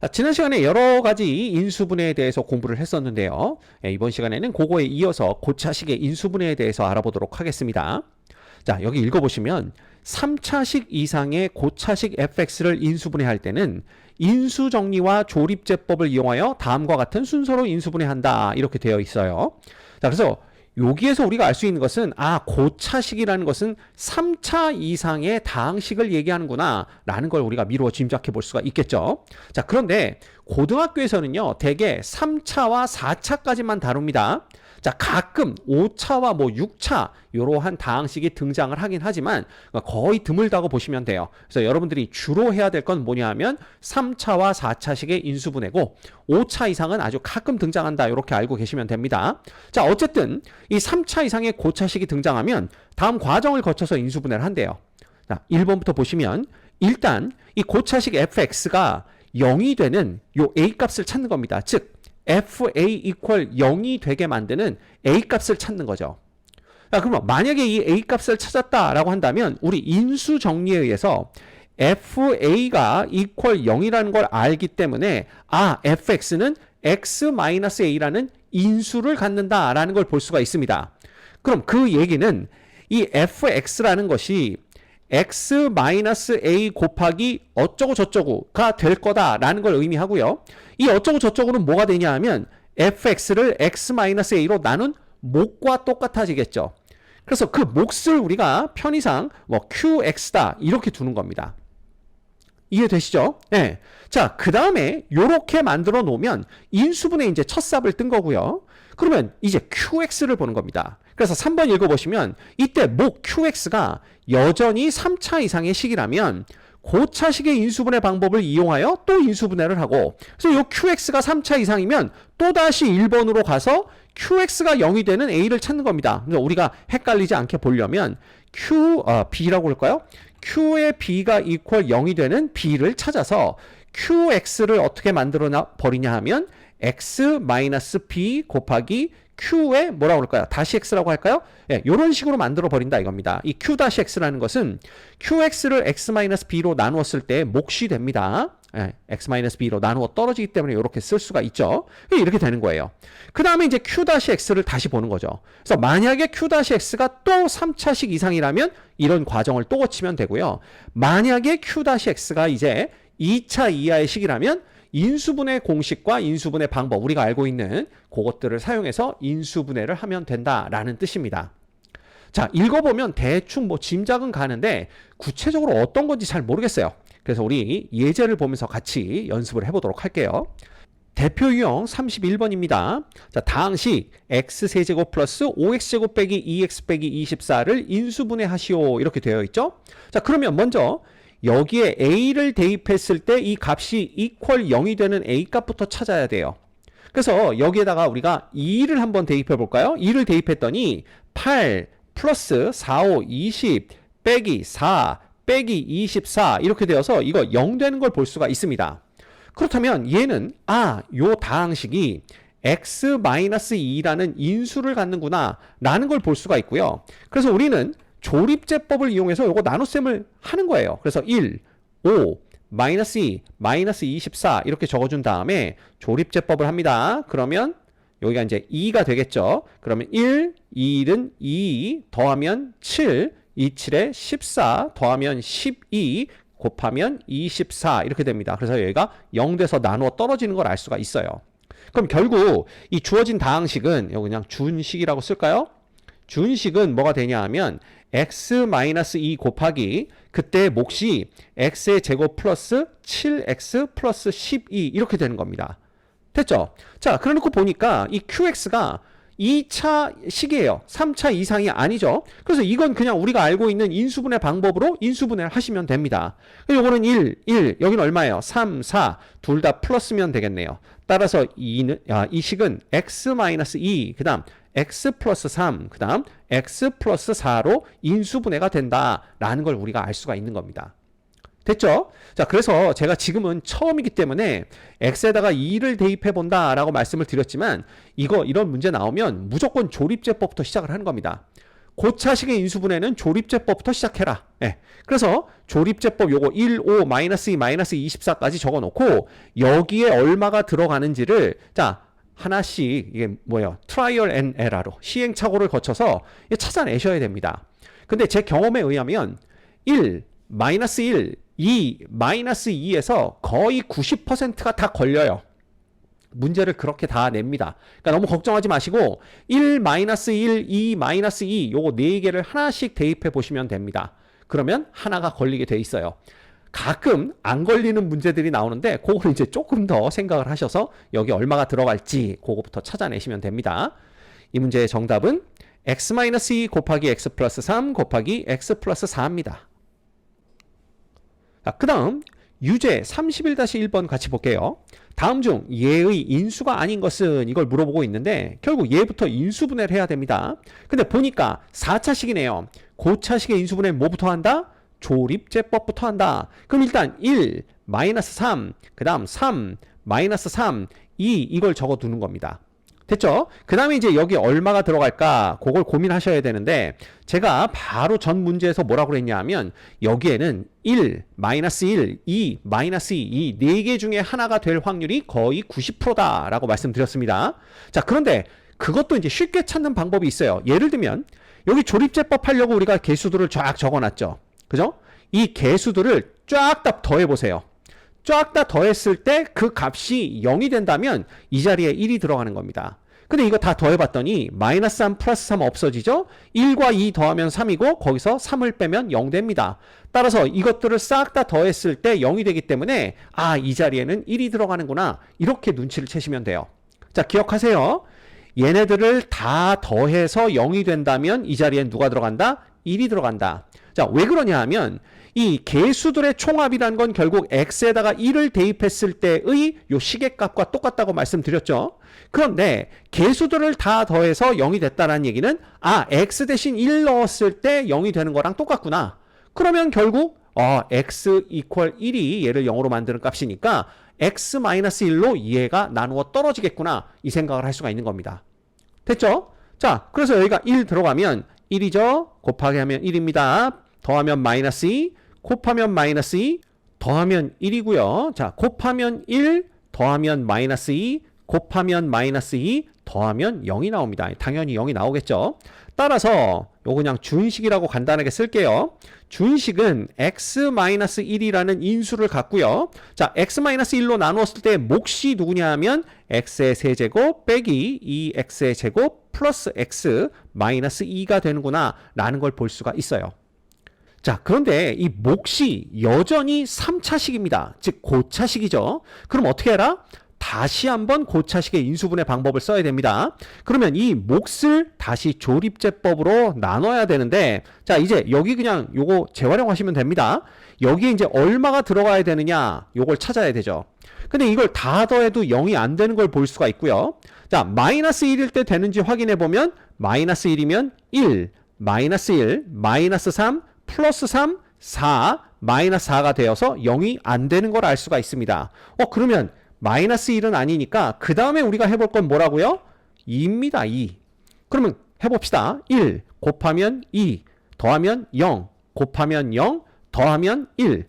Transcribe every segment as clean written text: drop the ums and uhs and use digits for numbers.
자, 지난 시간에 여러 가지 인수분해에 대해서 공부를 했었는데요. 이번 시간에는 그거에 이어서 고차식의 인수분해에 대해서 알아보도록 하겠습니다. 자, 여기 읽어보시면 3차식 이상의 고차식 fx를 인수분해할 때는 인수정리와 조립제법을 이용하여 다음과 같은 순서로 인수분해한다. 이렇게 되어 있어요. 자, 그래서 여기에서 우리가 알 수 있는 것은 고차식이라는 것은 3차 이상의 다항식을 얘기하는구나 라는 걸 우리가 미루어 짐작해 볼 수가 있겠죠. 자, 그런데 고등학교에서는요 대개 3차와 4차까지만 다룹니다. 자, 가끔 5차와 6차 이러한 다항식이 등장을 하긴 하지만 거의 드물다고 보시면 돼요. 그래서 여러분들이 주로 해야 될 건 뭐냐 하면 3차와 4차식의 인수분해고 5차 이상은 아주 가끔 등장한다 이렇게 알고 계시면 됩니다. 자, 어쨌든 이 3차 이상의 고차식이 등장하면 다음 과정을 거쳐서 인수분해를 한대요. 자, 1번부터 보시면 일단 이 고차식 fx가 0이 되는 요 a 값을 찾는 겁니다. 즉 fa equal 0이 되게 만드는 a 값을 찾는 거죠. 자, 그러면 만약에 이 a 값을 찾았다라고 한다면 우리 인수 정리에 의해서 fa가 equal 0이라는 걸 알기 때문에 fx는 x-a라는 인수를 갖는다라는 걸 볼 수가 있습니다. 그럼 그 얘기는 이 fx라는 것이 x-a 곱하기 어쩌고 저쩌고가 될 거다라는 걸 의미하고요. 이 어쩌고 저쩌고는 뭐가 되냐 하면 fx를 x-a로 나눈 목과 똑같아지겠죠. 그래서 그 몫을 우리가 편의상 qx다 이렇게 두는 겁니다. 이해되시죠? 네. 자, 그 다음에 이렇게 만들어 놓으면 인수분해 이제 첫 삽을 뜬 거고요. 그러면 이제 qx를 보는 겁니다. 그래서 3번 읽어보시면 이때 목 qx가 여전히 3차 이상의 식이라면 고차식의 인수분해 방법을 이용하여 또 인수분해를 하고, 그래서 이 qx가 3차 이상이면 또다시 1번으로 가서 qx가 0이 되는 a를 찾는 겁니다. 그래서 우리가 헷갈리지 않게 보려면 b라고 할까요? q의 b가 equal 0이 되는 b를 찾아서 qx를 어떻게 만들어 버리냐 하면 x-b 곱하기 q에 뭐라고 할까요? 다시 x라고 할까요? 예, 이런 식으로 만들어 버린다 이겁니다. 이 q-x라는 것은 qx를 x-b로 나누었을 때 몫이 됩니다. 예, x-b로 나누어 떨어지기 때문에 이렇게 쓸 수가 있죠. 이렇게 되는 거예요. 그 다음에 이제 q-x를 다시 보는 거죠. 그래서 만약에 q-x가 또 3차식 이상이라면 이런 과정을 또 거치면 되고요. 만약에 q-x가 이제 2차 이하의 식이라면 인수분해 공식과 인수분해 방법, 우리가 알고 있는 그것들을 사용해서 인수분해를 하면 된다라는 뜻입니다. 자, 읽어보면 대충 짐작은 가는데 구체적으로 어떤 건지 잘 모르겠어요. 그래서 우리 예제를 보면서 같이 연습을 해보도록 할게요. 대표 유형 31번입니다. 자, 다항식 x세제곱 플러스 5x제곱 빼기 2x 빼기 24를 인수분해하시오 이렇게 되어 있죠. 자, 그러면 먼저 여기에 a를 대입했을 때 이 값이 equal 0이 되는 a 값부터 찾아야 돼요. 그래서 여기에다가 우리가 2를 한번 대입해 볼까요? 2를 대입했더니 8 플러스 4, 5, 20 빼기 4 빼기 24 이렇게 되어서 이거 0 되는 걸 볼 수가 있습니다. 그렇다면 얘는 요 다항식이 x-2라는 인수를 갖는구나 라는 걸 볼 수가 있고요. 그래서 우리는 조립제법을 이용해서 요거 나눗셈을 하는 거예요. 그래서 1, 5, 마이너스 2, 마이너스 24 이렇게 적어준 다음에 조립제법을 합니다. 그러면 여기가 이제 2가 되겠죠. 그러면 1, 2는 2 더하면 7, 2, 7에 14 더하면 12 곱하면 24 이렇게 됩니다. 그래서 여기가 0 돼서 나누어 떨어지는 걸 알 수가 있어요. 그럼 결국 이 주어진 다항식은 여기 그냥 준식이라고 쓸까요? 준식은 뭐가 되냐 하면 x-2 곱하기 그때 몫이 x의 제곱 플러스 7x 플러스 12 이렇게 되는 겁니다. 됐죠? 자, 그래놓고 보니까 이 qx가 2차 식이에요. 3차 이상이 아니죠. 그래서 이건 그냥 우리가 알고 있는 인수분해 방법으로 인수분해를 하시면 됩니다. 요거는 1, 1, 여기는 얼마예요? 3, 4, 둘 다 플러스면 되겠네요. 따라서 이 식은 x-2, 그 다음 x 플러스 3, 그 다음 x 플러스 4로 인수분해가 된다라는 걸 우리가 알 수가 있는 겁니다. 됐죠? 자, 그래서 제가 지금은 처음이기 때문에 x에다가 2를 대입해 본다라고 말씀을 드렸지만 이런 문제 나오면 무조건 조립제법부터 시작을 하는 겁니다. 고차식의 인수분해는 조립제법부터 시작해라. 예. 그래서 조립제법 요거 1, 5, 마이너스 2, 마이너스 24까지 적어놓고 여기에 얼마가 들어가는지를 자 하나씩 이게 뭐예요? 트라이얼 앤 에러로 시행착오를 거쳐서 찾아내셔야 됩니다. 근데 제 경험에 의하면 1, 마이너스 1, 2, 마이너스 2에서 거의 90%가 다 걸려요. 문제를 그렇게 다 냅니다. 그러니까 너무 걱정하지 마시고 1, 마이너스 1, 2, 마이너스 2 요거 4개를 하나씩 대입해 보시면 됩니다. 그러면 하나가 걸리게 돼 있어요. 가끔 안 걸리는 문제들이 나오는데 그거를 이제 조금 더 생각을 하셔서 여기 얼마가 들어갈지 그거부터 찾아내시면 됩니다. 이 문제의 정답은 x-2 곱하기 x 플러스 3 곱하기 x 플러스 4입니다. 그 다음 유제 31-1번 같이 볼게요. 다음 중 얘의 인수가 아닌 것은 이걸 물어보고 있는데 결국 얘부터 인수분해를 해야 됩니다. 근데 보니까 4차식이네요. 고차식의 인수분해 뭐부터 한다? 조립제법부터 한다. 그럼 일단 1, 마이너스 3, 그 다음 3, 마이너스 3, 2 이걸 적어두는 겁니다. 됐죠? 그 다음에 이제 여기 얼마가 들어갈까 그걸 고민하셔야 되는데 제가 바로 전 문제에서 뭐라고 그랬냐 하면 여기에는 1, 마이너스 1, 2, 마이너스 2 이 4개 중에 하나가 될 확률이 거의 90%다 라고 말씀드렸습니다. 자 그런데 그것도 이제 쉽게 찾는 방법이 있어요. 예를 들면 여기 조립제법 하려고 우리가 개수들을 쫙 적어놨죠. 그죠? 이 개수들을 쫙 다 더해보세요. 쫙 다 더했을 때 그 값이 0이 된다면 이 자리에 1이 들어가는 겁니다. 근데 이거 다 더해봤더니 마이너스 3 플러스 3 없어지죠? 1과 2 더하면 3이고 거기서 3을 빼면 0 됩니다. 따라서 이것들을 싹 다 더했을 때 0이 되기 때문에 아, 이 자리에는 1이 들어가는구나. 이렇게 눈치를 채시면 돼요. 자, 기억하세요. 얘네들을 다 더해서 0이 된다면 이 자리엔 누가 들어간다? 1이 들어간다. 자, 왜 그러냐 하면 이 개수들의 총합이란 건 결국 x에다가 1을 대입했을 때의 요 시계값과 똑같다고 말씀드렸죠. 그런데 개수들을 다 더해서 0이 됐다는 얘기는 아, x 대신 1 넣었을 때 0이 되는 거랑 똑같구나. 그러면 결국 x 이퀄 1이 얘를 0으로 만드는 값이니까 x-1로 얘가 나누어 떨어지겠구나. 이 생각을 할 수가 있는 겁니다. 됐죠? 자, 그래서 여기가 1 들어가면 1이죠. 곱하기 하면 1입니다. 더하면 마이너스 2, 곱하면 마이너스 2, 더하면 1이고요. 자, 곱하면 1, 더하면 마이너스 2, 곱하면 마이너스 2, 더하면 0이 나옵니다. 당연히 0이 나오겠죠. 따라서 요거 그냥 준식이라고 간단하게 쓸게요. 준식은 x-1이라는 인수를 갖고요. 자, x-1로 나누었을 때 몫이 누구냐 하면 x의 세제곱 빼기 2x의 제곱 플러스 x 마이너스 2가 되는구나 라는 걸 볼 수가 있어요. 자, 그런데 이 몫이 여전히 3차식입니다. 즉 고차식이죠. 그럼 어떻게 해라? 다시 한번 고차식의 인수분해 방법을 써야 됩니다. 그러면 이 몫을 다시 조립제법으로 나눠야 되는데 자, 이제 여기 그냥 요거 재활용하시면 됩니다. 여기에 이제 얼마가 들어가야 되느냐 요걸 찾아야 되죠. 근데 이걸 다 더해도 0이 안 되는 걸 볼 수가 있고요. 자, 마이너스 1일 때 되는지 확인해 보면 마이너스 1이면 1, 마이너스 1, 마이너스 3, 플러스 3, 4, 마이너스 4가 되어서 0이 안 되는 걸 알 수가 있습니다. 그러면 마이너스 1은 아니니까 그 다음에 우리가 해볼 건 뭐라고요? 2입니다. 2. 그러면 해봅시다. 1 곱하면 2 더하면 0 곱하면 0 더하면 1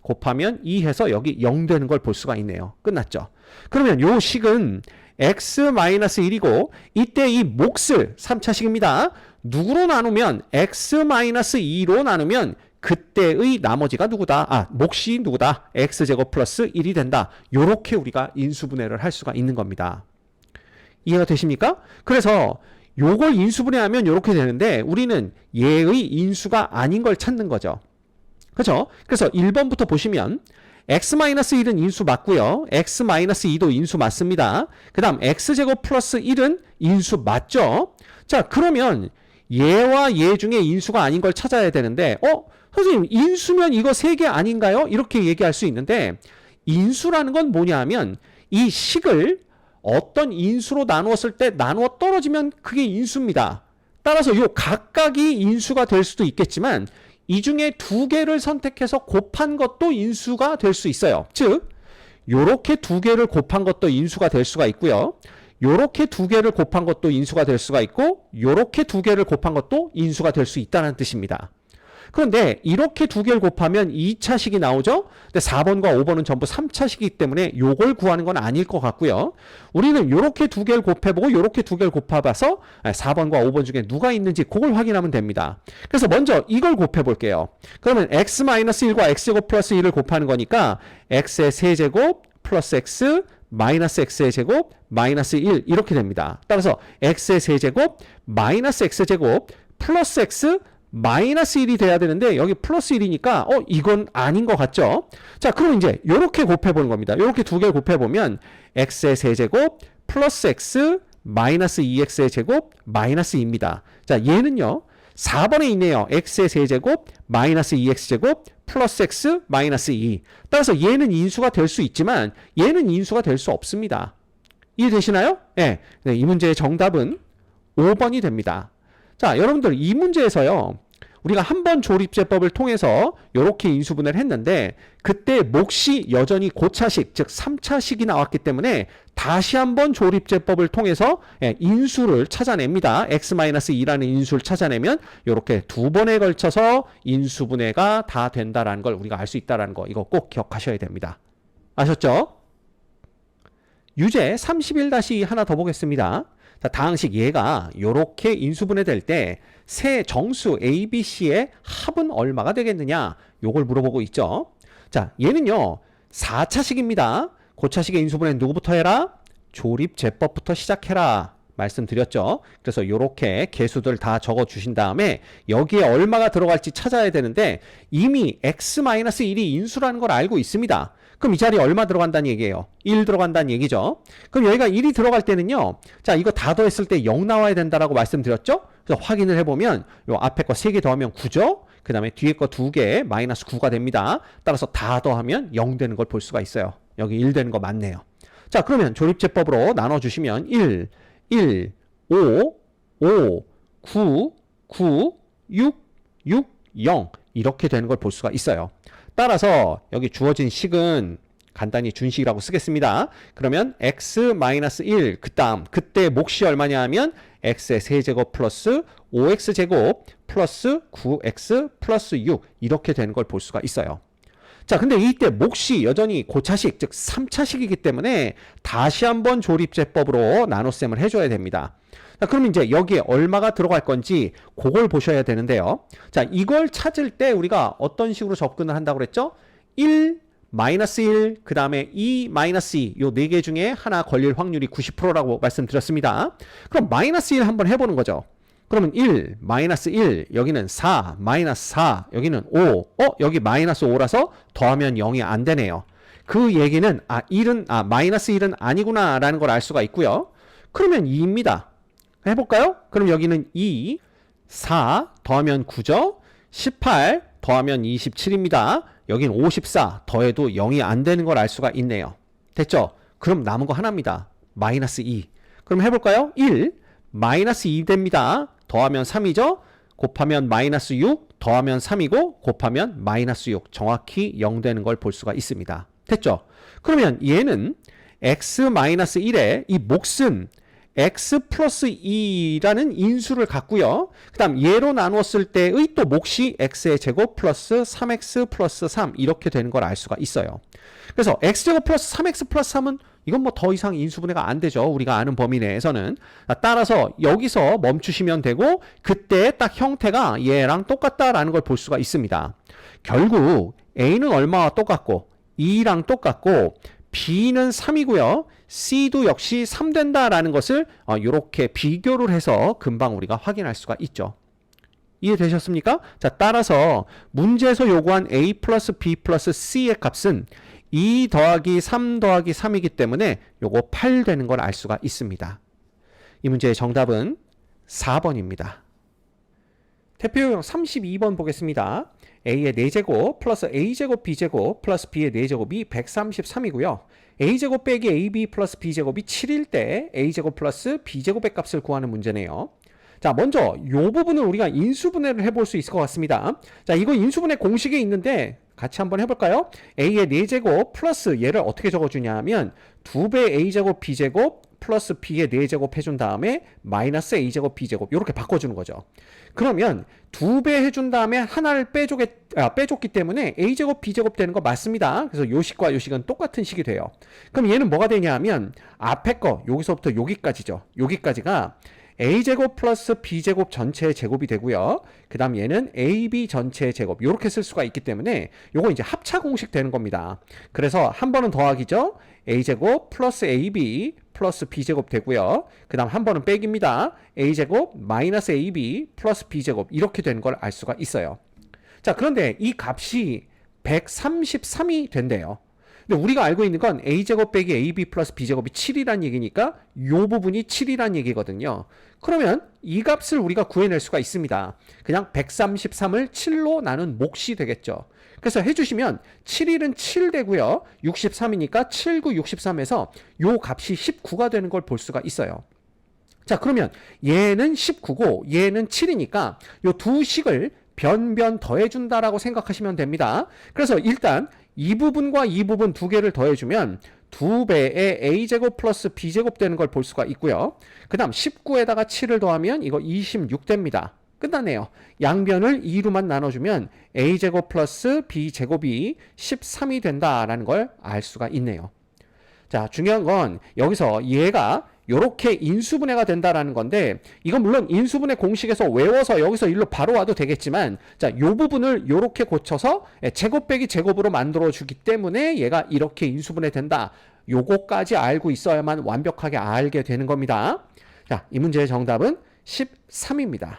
곱하면 2 해서 여기 0 되는 걸 볼 수가 있네요. 끝났죠. 그러면 요 식은 x-1이고 이때 이 몫을 3차식입니다. 누구로 나누면 x-2로 나누면 그때의 나머지가 누구다? 아, 몫이 누구다? x제곱 플러스 1이 된다. 요렇게 우리가 인수분해를 할 수가 있는 겁니다. 이해가 되십니까? 그래서 요걸 인수분해하면 요렇게 되는데 우리는 얘의 인수가 아닌 걸 찾는 거죠. 그렇죠? 그래서 1번부터 보시면 x-1은 인수 맞고요. x-2도 인수 맞습니다. 그 다음 x제곱 플러스 1은 인수 맞죠? 자, 그러면 얘와 얘 중에 인수가 아닌 걸 찾아야 되는데 선생님 인수면 이거 3개 아닌가요? 이렇게 얘기할 수 있는데 인수라는 건 뭐냐 하면 이 식을 어떤 인수로 나누었을 때 나누어 떨어지면 그게 인수입니다. 따라서 요 각각이 인수가 될 수도 있겠지만 이 중에 2개를 선택해서 곱한 것도 인수가 될 수 있어요. 즉 요렇게 2개를 곱한 것도 인수가 될 수가 있고요. 요렇게 두 개를 곱한 것도 인수가 될 수가 있고 요렇게 두 개를 곱한 것도 인수가 될 수 있다는 뜻입니다. 그런데 이렇게 두 개를 곱하면 2차식이 나오죠? 근데 4번과 5번은 전부 3차식이기 때문에 요걸 구하는 건 아닐 것 같고요. 우리는 요렇게 두 개를 곱해보고 요렇게 두 개를 곱해봐서 4번과 5번 중에 누가 있는지 그걸 확인하면 됩니다. 그래서 먼저 이걸 곱해볼게요. 그러면 x-1과 x제곱 플러스 1을 곱하는 거니까 x의 세제곱 플러스 x 마이너스 x의 제곱 마이너스 1 이렇게 됩니다. 따라서 x의 세제곱 마이너스 x제곱 플러스 x 마이너스 1이 돼야 되는데 여기 플러스 1이니까 이건 아닌 것 같죠? 자, 그럼 이제 요렇게 곱해보는 겁니다. 요렇게 두 개를 곱해보면 x의 세제곱 플러스 x 마이너스 2x의 제곱 마이너스 2입니다. 자, 얘는요 4번에 있네요. x의 세제곱 마이너스 2x제곱 플러스 x 마이너스 2. 따라서 얘는 인수가 될 수 있지만 얘는 인수가 될 수 없습니다. 이해되시나요? 네, 이 문제의 정답은 5번이 됩니다. 자, 여러분들 이 문제에서요. 우리가 한 번 조립제법을 통해서 이렇게 인수분해를 했는데 그때 몫이 여전히 고차식, 즉 3차식이 나왔기 때문에 다시 한번 조립제법을 통해서 인수를 찾아냅니다. x-2라는 인수를 찾아내면 이렇게 두 번에 걸쳐서 인수분해가 다 된다는 걸 우리가 알 수 있다는 거 이거 꼭 기억하셔야 됩니다. 아셨죠? 유제 31-2 하나 더 보겠습니다. 자, 다항식 얘가 이렇게 인수분해 될 때 세 정수 A, B, C의 합은 얼마가 되겠느냐 요걸 물어보고 있죠. 자, 얘는요 4차식입니다. 고차식의 인수분해는 누구부터 해라? 조립제법부터 시작해라 말씀드렸죠. 그래서 이렇게 개수들 다 적어 주신 다음에 여기에 얼마가 들어갈지 찾아야 되는데 이미 x-1이 인수라는 걸 알고 있습니다. 그럼 이 자리에 얼마 들어간다는 얘기예요? 1 들어간다는 얘기죠. 그럼 여기가 1이 들어갈 때는요. 자, 이거 다 더했을 때 0 나와야 된다라고 말씀드렸죠? 그래서 확인을 해보면 요 앞에 거 3개 더하면 9죠? 그 다음에 뒤에 거 2개 마이너스 9가 됩니다. 따라서 다 더하면 0 되는 걸 볼 수가 있어요. 여기 1 되는 거 맞네요. 자, 그러면 조립제법으로 나눠주시면 1, 1, 5, 5, 9, 9, 6, 6, 0 이렇게 되는 걸 볼 수가 있어요. 따라서 여기 주어진 식은 간단히 준식이라고 쓰겠습니다. 그러면 x-1 그 다음 그때 몫이 얼마냐 하면 x의 세제곱 플러스 5x제곱 플러스 9x 플러스 6 이렇게 되는 걸 볼 수가 있어요. 자, 근데 이때 몫이 여전히 고차식 즉 3차식이기 때문에 다시 한번 조립제법으로 나눗셈을 해줘야 됩니다. 자, 그럼 이제 여기에 얼마가 들어갈 건지 그걸 보셔야 되는데요. 자, 이걸 찾을 때 우리가 어떤 식으로 접근을 한다고 그랬죠? 1, 마이너스 1, 그 다음에 2, 마이너스 2 요 네 개 중에 하나 걸릴 확률이 90%라고 말씀드렸습니다. 그럼 마이너스 1 한번 해보는 거죠. 그러면 1, 마이너스 1, 여기는 4, 마이너스 4, 여기는 5. 여기 마이너스 5라서 더하면 0이 안 되네요. 그 얘기는 마이너스 1은 아니구나 라는 걸 알 수가 있고요. 그러면 2입니다. 해볼까요? 그럼 여기는 2, 4 더하면 9죠? 18 더하면 27입니다. 여긴 54 더해도 0이 안 되는 걸 알 수가 있네요. 됐죠? 그럼 남은 거 하나입니다. 마이너스 2. 그럼 해볼까요? 1, 마이너스 2 됩니다. 더하면 3이죠? 곱하면 마이너스 6, 더하면 3이고 곱하면 마이너스 6. 정확히 0 되는 걸 볼 수가 있습니다. 됐죠? 그러면 얘는 x-1의 이 몫은 x 플러스 2라는 인수를 갖고요. 그 다음 얘로 나누었을 때의 또 몫이 x의 제곱 플러스 3x 플러스 3 이렇게 되는 걸 알 수가 있어요. 그래서 x제곱 플러스 3x 플러스 3은 이건 뭐 더 이상 인수분해가 안 되죠. 우리가 아는 범위 내에서는. 따라서 여기서 멈추시면 되고 그때 딱 형태가 얘랑 똑같다라는 걸 볼 수가 있습니다. 결국 a는 얼마와 똑같고 2랑 똑같고 b는 3이고요. C도 역시 3 된다라는 것을 이렇게 비교를 해서 금방 우리가 확인할 수가 있죠. 이해되셨습니까? 자, 따라서 문제에서 요구한 A 플러스 B 플러스 C의 값은 2 더하기 3 더하기 3이기 때문에 요거 8 되는 걸 알 수가 있습니다. 이 문제의 정답은 4번입니다. 대표용 32번 보겠습니다. A의 4제곱 플러스 A제곱 B제곱 플러스 B의 4제곱이 133이고요. A제곱 빼기 AB 플러스 B제곱이 7일 때 A제곱 플러스 B제곱의 값을 구하는 문제네요. 자, 먼저 이 부분을 우리가 인수분해를 해볼 수 있을 것 같습니다. 자, 이거 인수분해 공식에 있는데 같이 한번 해볼까요? a의 4제곱 플러스 얘를 어떻게 적어주냐 하면 2배 a제곱 b제곱 플러스 b의 4제곱 해준 다음에 마이너스 a제곱 b제곱 이렇게 바꿔주는 거죠. 그러면 2배 해준 다음에 하나를 빼줬기 때문에 a제곱 b제곱 되는 거 맞습니다. 그래서 요 식과 요 식은 똑같은 식이 돼요. 그럼 얘는 뭐가 되냐 하면 앞에 거 여기서부터 여기까지죠. 여기까지가 a제곱 플러스 b제곱 전체의 제곱이 되고요. 그 다음 얘는 ab 전체의 제곱 이렇게 쓸 수가 있기 때문에 요거 이제 합차 공식 되는 겁니다. 그래서 한 번은 더하기죠. a제곱 플러스 ab 플러스 b제곱 되고요. 그 다음 한 번은 빼기입니다. a제곱 마이너스 ab 플러스 b제곱 이렇게 되는 걸 알 수가 있어요. 자, 그런데 이 값이 133이 된대요. 근데 우리가 알고 있는 건 a제곱 빼기 ab 플러스 b제곱이 7이란 얘기니까 이 부분이 7이란 얘기거든요. 그러면 이 값을 우리가 구해낼 수가 있습니다. 그냥 133을 7로 나눈 몫이 되겠죠. 그래서 해주시면 7일은 7 되고요. 63이니까 7, 9, 63에서 요 값이 19가 되는 걸 볼 수가 있어요. 자, 그러면 얘는 19고 얘는 7이니까 요 두 식을 변변 더해준다라고 생각하시면 됩니다. 그래서 일단 이 부분과 이 부분 두 개를 더해주면 2배의 a제곱 플러스 b제곱 되는 걸 볼 수가 있고요. 그 다음 19에다가 7을 더하면 이거 26 됩니다. 끝났네요. 양변을 2로만 나눠주면 a제곱 플러스 b제곱이 13이 된다라는 걸 알 수가 있네요. 자, 중요한 건 여기서 얘가 요렇게 인수분해가 된다라는 건데 이건 물론 인수분해 공식에서 외워서 여기서 일로 바로 와도 되겠지만 자, 요 부분을 요렇게 고쳐서 제곱 빼기 제곱으로 만들어 주기 때문에 얘가 이렇게 인수분해 된다. 요거까지 알고 있어야만 완벽하게 알게 되는 겁니다. 자, 이 문제의 정답은 13입니다.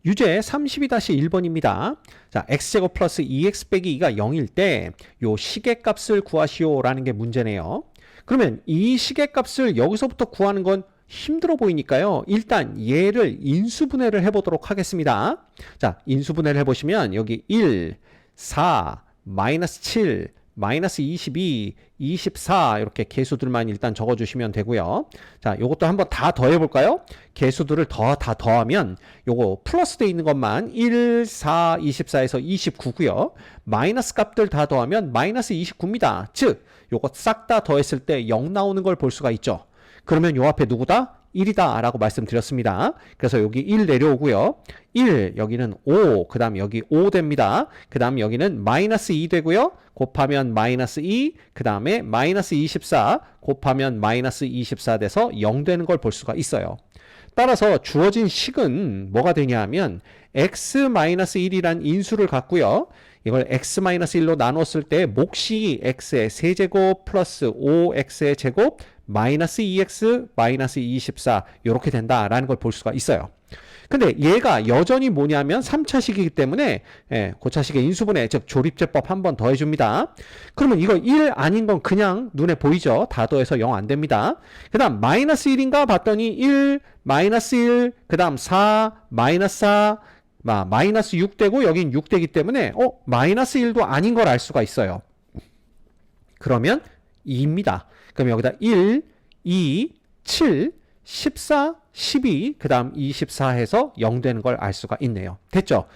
유제 32-1번입니다. 자, x제곱 플러스 2x 빼기 2가 0일 때 요 시계값을 구하시오라는 게 문제네요. 그러면 이 시계값을 여기서부터 구하는 건 힘들어 보이니까요. 일단 얘를 인수분해를 해보도록 하겠습니다. 자, 인수분해를 해보시면 여기 1, 4, 마이너스 7, 마이너스 22, 24 이렇게 개수들만 일단 적어주시면 되고요. 자, 요것도 한번 다 더해볼까요? 개수들을 다 더하면 요거 플러스 돼 있는 것만 1, 4, 24에서 29고요. 마이너스 값들 다 더하면 마이너스 29입니다. 즉 요거 싹 다 더했을 때 0 나오는 걸 볼 수가 있죠. 그러면 요 앞에 누구다? 1이다 라고 말씀드렸습니다. 그래서 여기 1 내려오고요. 1 여기는 5 그 다음 여기 5 됩니다. 그 다음 여기는 마이너스 2 되고요. 곱하면 마이너스 2 그 다음에 마이너스 24 곱하면 마이너스 24 돼서 0 되는 걸 볼 수가 있어요. 따라서 주어진 식은 뭐가 되냐 하면 x-1이란 인수를 갖고요. 이걸 x-1로 나눴을 때 몫이 x의 세제곱 플러스 5x의 제곱 마이너스 2x 마이너스 24 이렇게 된다라는 걸 볼 수가 있어요. 근데 얘가 여전히 뭐냐면 3차식이기 때문에 고차식의 인수분해 즉 조립제법 한 번 더해줍니다. 그러면 이거 1 아닌 건 그냥 눈에 보이죠. 다 더해서 0 안 됩니다. 그 다음 마이너스 1인가 봤더니 1 마이너스 1 그 다음 4 마이너스 4 마이너스 6 되고 여긴 6 되기 때문에 마이너스 1도 아닌 걸 알 수가 있어요. 그러면 2입니다. 그럼 여기다 1, 2, 7, 14, 12, 그 다음 24 해서 0 되는 걸 알 수가 있네요. 됐죠?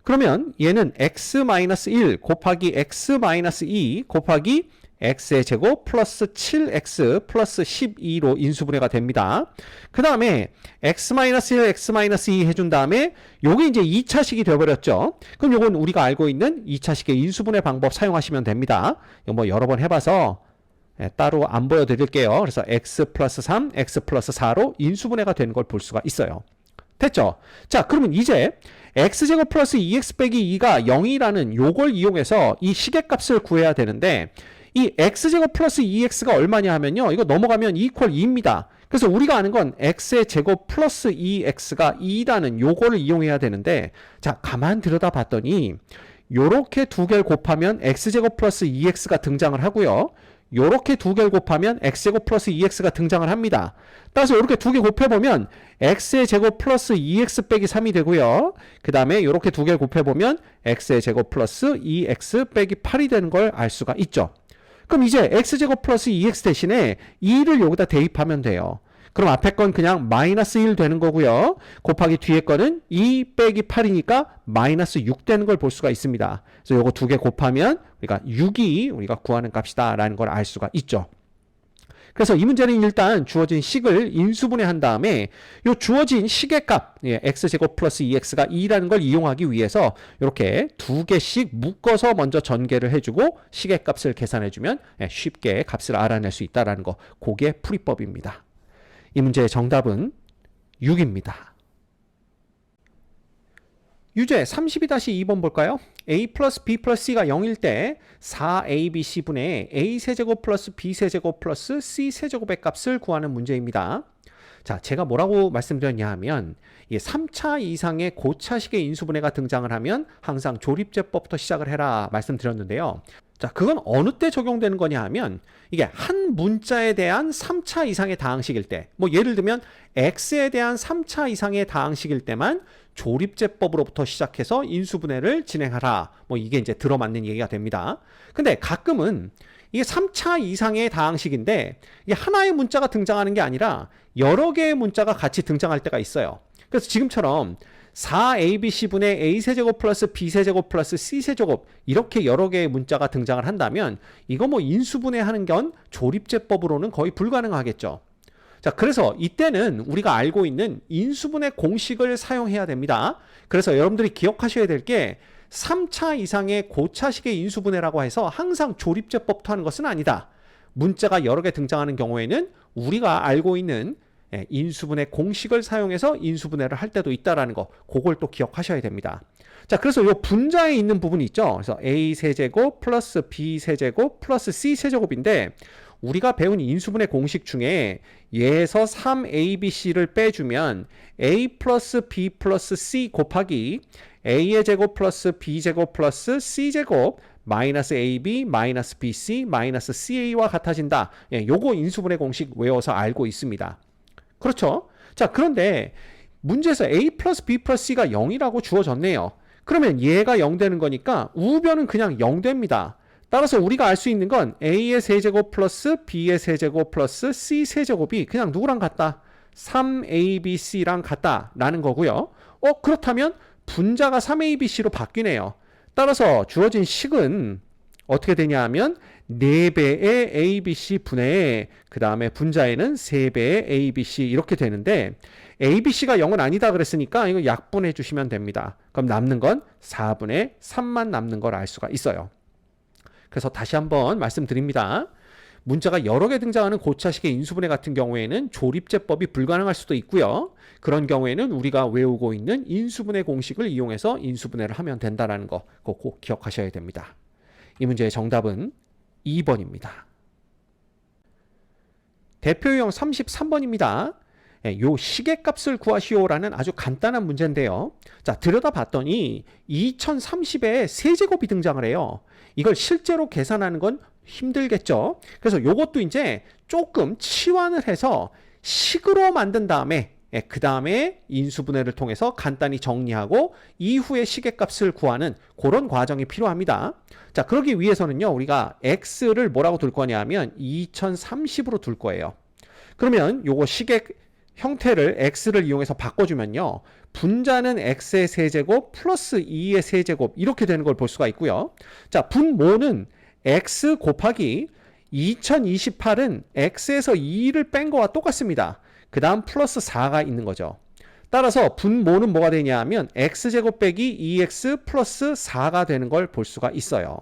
그러면 얘는 x-1 곱하기 x-2 곱하기 x의 제곱 플러스 7x 플러스 12로 인수분해가 됩니다. 그 다음에 x-1, x-2 해준 다음에 요게 이제 2차식이 되어버렸죠. 그럼 요건 우리가 알고 있는 2차식의 인수분해 방법 사용하시면 됩니다. 이거 뭐 여러 번 해봐서 따로 안 보여드릴게요. 그래서 x 플러스 3, x 플러스 4로 인수분해가 되는 걸 볼 수가 있어요. 됐죠? 자, 그러면 이제 x제곱 플러스 2x 빼기 2가 0이라는 요걸 이용해서 이 시계값을 구해야 되는데 이 x제곱 플러스 2x가 얼마냐 하면요. 이거 넘어가면 2 이퀄 2입니다. 그래서 우리가 아는 건 x의 제곱 플러스 2x가 2라는 요거를 이용해야 되는데 자, 가만 들여다 봤더니 요렇게 두 개를 곱하면 x제곱 플러스 2x가 등장을 하고요. 요렇게 두 개를 곱하면 x제곱 플러스 2x가 등장을 합니다. 따라서 이렇게 두 개 곱해보면 x의 제곱 플러스 2x 빼기 3이 되고요. 그 다음에 요렇게 두 개를 곱해보면 x의 제곱 플러스 2x 빼기 8이 되는 걸 알 수가 있죠. 그럼 이제 x제곱 플러스 2x 대신에 2를 여기다 대입하면 돼요. 그럼 앞에 건 그냥 마이너스 1 되는 거고요. 곱하기 뒤에 거는 2 빼기 8이니까 마이너스 6 되는 걸 볼 수가 있습니다. 그래서 요거 두 개 곱하면 우리가 6이 우리가 구하는 값이다 라는 걸 알 수가 있죠. 그래서 이 문제는 일단 주어진 식을 인수분해한 다음에 이 주어진 식의 값 x제곱 플러스 2x가 2라는 걸 이용하기 위해서 이렇게 두 개씩 묶어서 먼저 전개를 해주고 식의 값을 계산해주면 쉽게 값을 알아낼 수 있다는 거, 그게 풀이법입니다. 이 문제의 정답은 6입니다. 유제 32-2번 볼까요? a 플러스 b 플러스 c가 0일 때 4abc분의 a세제곱 플러스 b세제곱 플러스 c세제곱의 값을 구하는 문제입니다. 자, 제가 뭐라고 말씀드렸냐 하면 3차 이상의 고차식의 인수분해가 등장을 하면 항상 조립제법부터 시작을 해라 말씀드렸는데요. 자, 그건 어느 때 적용되는 거냐 하면 이게 한 문자에 대한 3차 이상의 다항식일 때, 뭐 예를 들면 x에 대한 3차 이상의 다항식일 때만 조립제법으로부터 시작해서 인수분해를 진행하라. 뭐 이게 이제 들어맞는 얘기가 됩니다. 근데 가끔은 이게 3차 이상의 다항식인데 이게 하나의 문자가 등장하는 게 아니라 여러 개의 문자가 같이 등장할 때가 있어요. 그래서 지금처럼 4abc분의 a세제곱 플러스 b세제곱 플러스 c세제곱 이렇게 여러 개의 문자가 등장을 한다면 이거 뭐 인수분해하는 건 조립제법으로는 거의 불가능하겠죠. 자, 그래서 이때는 우리가 알고 있는 인수분해 공식을 사용해야 됩니다. 그래서 여러분들이 기억하셔야 될 게 3차 이상의 고차식의 인수분해라고 해서 항상 조립제법부터 하는 것은 아니다. 문자가 여러 개 등장하는 경우에는 우리가 알고 있는 인수분해 공식을 사용해서 인수분해를 할 때도 있다라는 거, 그걸 또 기억하셔야 됩니다. 자, 그래서 이 분자에 있는 부분이 있죠. 그래서 a세제곱 플러스 b세제곱 플러스 c세제곱인데 우리가 배운 인수분해 공식 중에 얘에서 3abc를 빼주면 a 플러스 b 플러스 c 곱하기 a의 제곱 플러스 b제곱 플러스 c제곱 마이너스 ab 마이너스 bc 마이너스 ca와 같아진다. 요거 인수분해 공식 외워서 알고 있습니다. 그렇죠? 자, 그런데 문제에서 a 플러스 b 플러스 c가 0이라고 주어졌네요. 그러면 얘가 0 되는 거니까 우변은 그냥 0 됩니다. 따라서 우리가 알 수 있는 건 a의 세제곱 플러스 b의 세제곱 플러스 c 세제곱이 그냥 누구랑 같다? 3abc랑 같다라는 거고요. 그렇다면 분자가 3abc로 바뀌네요. 따라서 주어진 식은 어떻게 되냐 하면 4배의 abc 분의 그 다음에 분자에는 3배의 abc 이렇게 되는데 abc가 0은 아니다 그랬으니까 이거 약분해 주시면 됩니다. 그럼 남는 건 4분의 3만 남는 걸 알 수가 있어요. 그래서 다시 한번 말씀드립니다. 문자가 여러 개 등장하는 고차식의 인수분해 같은 경우에는 조립제법이 불가능할 수도 있고요. 그런 경우에는 우리가 외우고 있는 인수분해 공식을 이용해서 인수분해를 하면 된다는 거 꼭 기억하셔야 됩니다. 이 문제의 정답은 2번입니다. 대표 유형 33번입니다. 요 시계값을 구하시오라는 아주 간단한 문제인데요. 자, 들여다봤더니 2030에 세제곱이 등장을 해요. 이걸 실제로 계산하는 건 힘들겠죠. 그래서 요것도 이제 조금 치환을 해서 식으로 만든 다음에 그 다음에 인수분해를 통해서 간단히 정리하고 이후에 시계값을 구하는 그런 과정이 필요합니다. 자, 그러기 위해서는요, 우리가 x를 뭐라고 둘 거냐 하면 2030으로 둘 거예요. 그러면 요거 시계 형태를 x를 이용해서 바꿔주면요, 분자는 x의 세제곱 플러스 2의 세제곱 이렇게 되는 걸 볼 수가 있고요. 자, 분모는 x 곱하기 2028은 x에서 2를 뺀 거와 똑같습니다. 그 다음 플러스 4가 있는 거죠. 따라서 분모는 뭐가 되냐 하면 x제곱 빼기 2x 플러스 4가 되는 걸 볼 수가 있어요.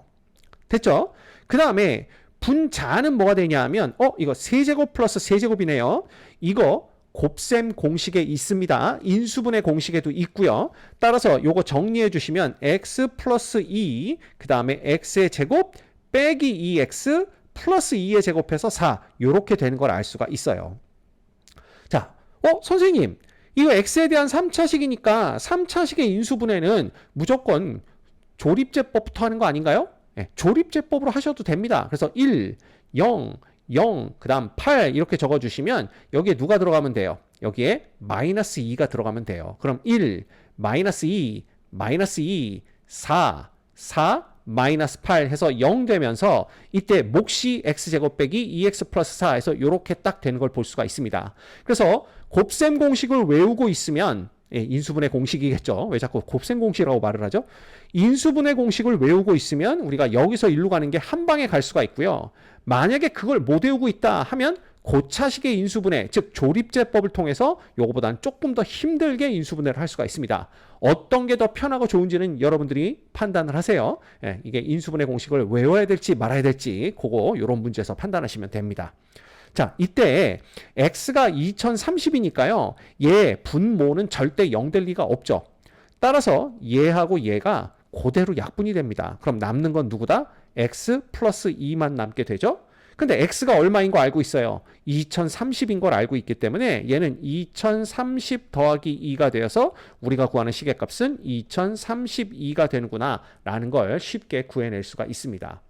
됐죠? 그 다음에 분자는 뭐가 되냐 하면 이거 세제곱 플러스 세제곱이네요. 이거 곱셈 공식에 있습니다. 인수분해 공식에도 있고요. 따라서 요거 정리해 주시면 x 플러스 2, 그 다음에 x의 제곱 빼기 2x 플러스 2의 제곱해서 4 요렇게 되는 걸 알 수가 있어요. 자, 선생님 이거 x에 대한 3차식이니까 3차식의 인수분해는 무조건 조립제법부터 하는 거 아닌가요? 네, 조립제법으로 하셔도 됩니다. 그래서 1, 0, 0, 그 다음 8 이렇게 적어주시면 여기에 누가 들어가면 돼요? 여기에 마이너스 2가 들어가면 돼요. 그럼 1, 마이너스 2, 마이너스 2, 4, 4, 마이너스 8 해서 0 되면서 이때 몫이 x제곱 빼기 2x 플러스 4 해서 이렇게 딱 되는 걸 볼 수가 있습니다. 그래서 곱셈 공식을 외우고 있으면 인수분해 공식이겠죠. 왜 자꾸 곱셈 공식이라고 말을 하죠? 인수분해 공식을 외우고 있으면 우리가 여기서 일로 가는 게 한 방에 갈 수가 있고요. 만약에 그걸 못 외우고 있다 하면 고차식의 인수분해, 즉 조립제법을 통해서 요거보다는 조금 더 힘들게 인수분해를 할 수가 있습니다. 어떤 게 더 편하고 좋은지는 여러분들이 판단을 하세요. 이게 인수분해 공식을 외워야 될지 말아야 될지 그거 이런 문제에서 판단하시면 됩니다. 자, 이때 x가 2030이니까요. 얘 분모는 절대 0 될 리가 없죠. 따라서 얘하고 얘가 그대로 약분이 됩니다. 그럼 남는 건 누구다? x 플러스 2만 남게 되죠. 근데 x가 얼마인 거 알고 있어요. 2030인 걸 알고 있기 때문에 얘는 2030 더하기 2가 되어서 우리가 구하는 시계값은 2032가 되는구나 라는 걸 쉽게 구해낼 수가 있습니다.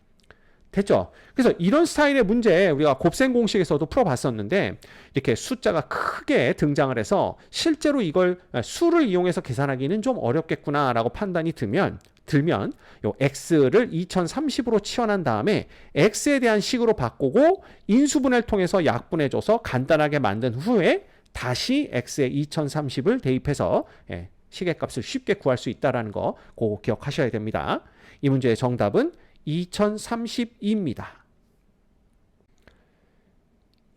됐죠? 그래서 이런 스타일의 문제 우리가 곱셈 공식에서도 풀어봤었는데 이렇게 숫자가 크게 등장을 해서 실제로 이걸 수를 이용해서 계산하기는 좀 어렵겠구나 라고 판단이 들면 요 x를 2030으로 치환한 다음에 x에 대한 식으로 바꾸고 인수분해를 통해서 약분해줘서 간단하게 만든 후에 다시 x에 2030을 대입해서 시계값을 쉽게 구할 수 있다는 거 그거 기억하셔야 됩니다. 이 문제의 정답은 2032입니다.